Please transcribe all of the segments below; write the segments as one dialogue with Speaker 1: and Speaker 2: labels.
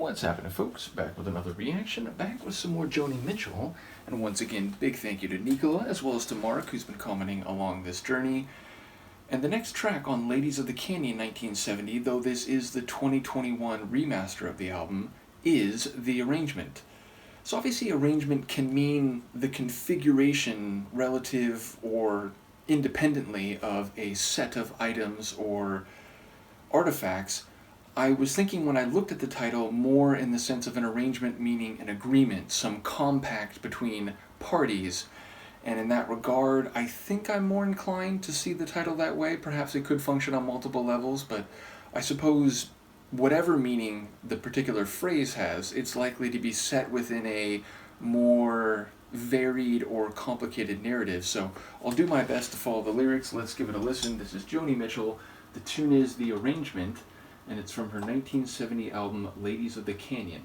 Speaker 1: What's happening, folks? Back with another reaction, back with some more Joni Mitchell, and once again, big thank you to Nicola, as well as to Mark, who's been commenting along this journey. And the next track on Ladies of the Canyon 1970, though this is the 2021 remaster of the album, is the arrangement. So obviously arrangement can mean the configuration relative or independently of a set of items or artifacts. I was thinking when I looked at the title more in the sense of an arrangement meaning an agreement, some compact between parties. And in that regard, I think I'm more inclined to see the title that way. Perhaps it could function on multiple levels, but I suppose whatever meaning the particular phrase has, it's likely to be set within a more varied or complicated narrative. So I'll do my best to follow the lyrics. Let's give it a listen. This is Joni Mitchell. The tune is The Arrangement, and it's from her 1970 album, Ladies of the Canyon.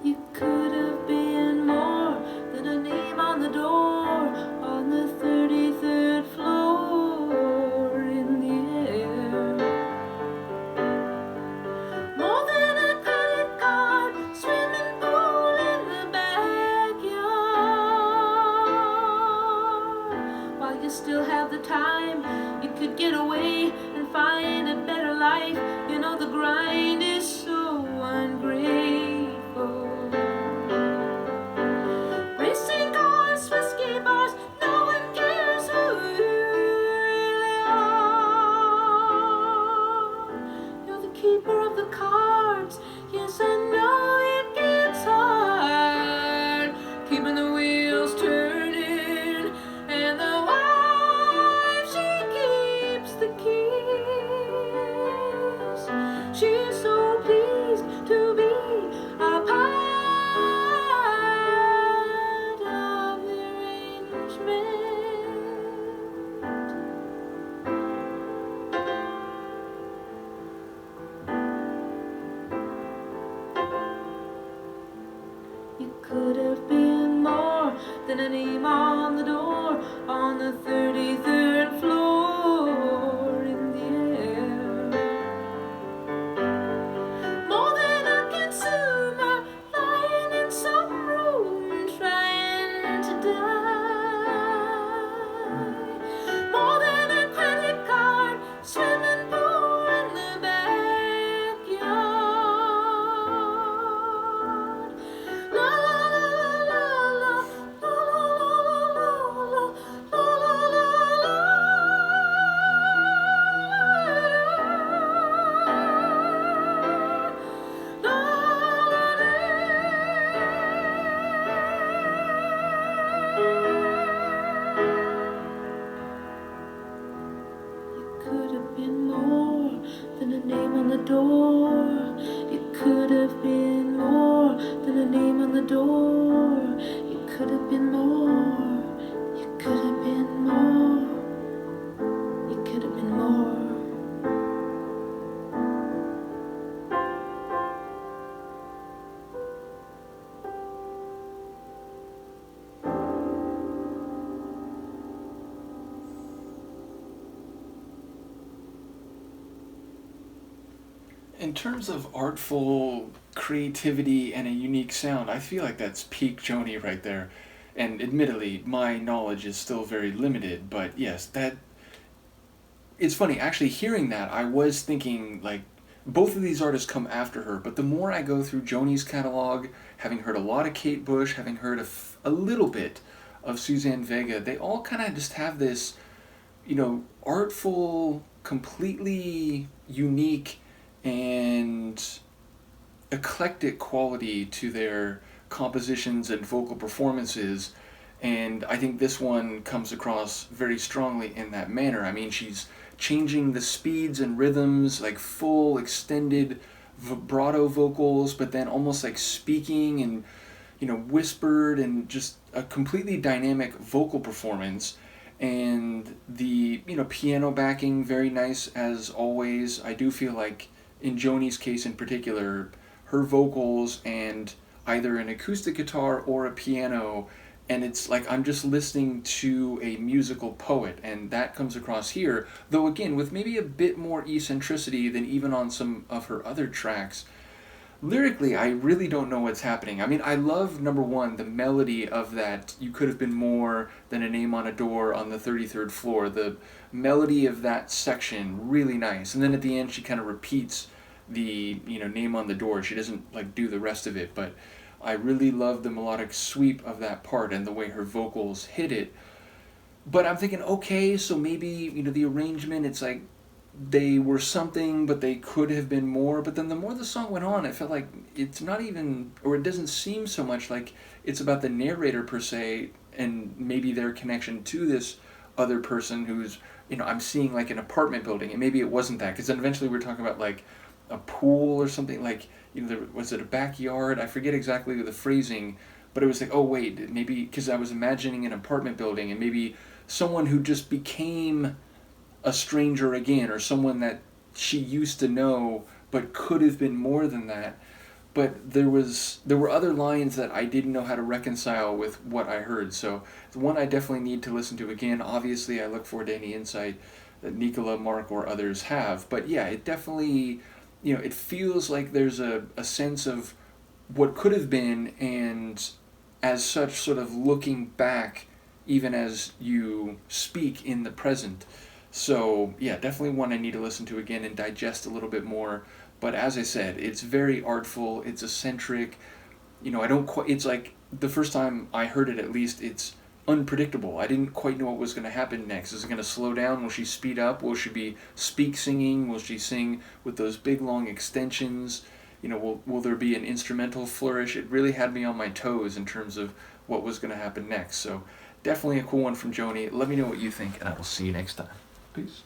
Speaker 2: You could have been more than a name on the door on the 33rd floor in the air. More than a credit card, swimming pool in the backyard. While you still have the time, you could get away and find a better life. You know the grind is so ungrateful. Keeper of the cards, yes I know it gets hard, keeping the wheels turning, and the wife, she keeps the keys. She's so pleased to be a part of the arrangement. You could have been more than a name on the door on the 33rd floor in the air. More than a consumer lying in some room trying to die. More than a credit card, swimming pool in the backyard. Could have been more than a name on the door. You could have been more than a name on the door. You could have been more. You could have been more. You could have been more.
Speaker 1: In terms of artful creativity and a unique sound, I feel like that's peak Joni right there. And admittedly, my knowledge is still very limited, but yes, that... It's funny, actually hearing that, I was thinking, like, both of these artists come after her, but the more I go through Joni's catalog, having heard a lot of Kate Bush, having heard a little bit of Suzanne Vega, they all kind of just have this, artful completely unique and eclectic quality to their compositions and vocal performances, and I think this one comes across very strongly in that manner. I mean, she's changing the speeds and rhythms, like full extended vibrato vocals, but then almost like speaking and, whispered, and just a completely dynamic vocal performance. And the, piano backing, very nice as always. I do feel like in Joni's case in particular, her vocals and either an acoustic guitar or a piano, and it's like I'm just listening to a musical poet, and that comes across here, though again with maybe a bit more eccentricity than even on some of her other tracks. Lyrically, I really don't know what's happening. I mean, I love, number one, the melody of that "You Could Have Been More Than a Name on a Door on the 33rd Floor." The melody of that section, really nice. And then at the end, she kind of repeats the, name on the door. She doesn't, like, do the rest of it, but I really love the melodic sweep of that part and the way her vocals hit it. But I'm thinking, okay, so maybe, the arrangement, it's like they were something, but they could have been more. But then the more the song went on, it felt like it's not even, or it doesn't seem so much like it's about the narrator per se, and maybe their connection to this other person who's, I'm seeing like an apartment building, and maybe it wasn't that, because then eventually we were talking about like a pool or something, like, was it a backyard? I forget exactly the phrasing, but it was like, oh wait, maybe, because I was imagining an apartment building, and maybe someone who just became a stranger again, or someone that she used to know but could have been more than that. But there were other lines that I didn't know how to reconcile with what I heard. So the one I definitely need to listen to again. Obviously, I look forward to any insight that Nicola, Mark, or others have. But yeah, it definitely, it feels like there's a sense of what could have been, and as such, sort of looking back, even as you speak in the present. So yeah, definitely one I need to listen to again and digest a little bit more. But as I said, it's very artful, it's eccentric. I don't quite, it's like the first time I heard it, at least, it's unpredictable. I didn't quite know what was going to happen next. Is it going to slow down? Will she speed up? Will she be speak singing? Will she sing with those big long extensions? Will there be an instrumental flourish? It really had me on my toes in terms of what was going to happen next. So definitely a cool one from Joni. Let me know what you think, and I will see you next time. Peace.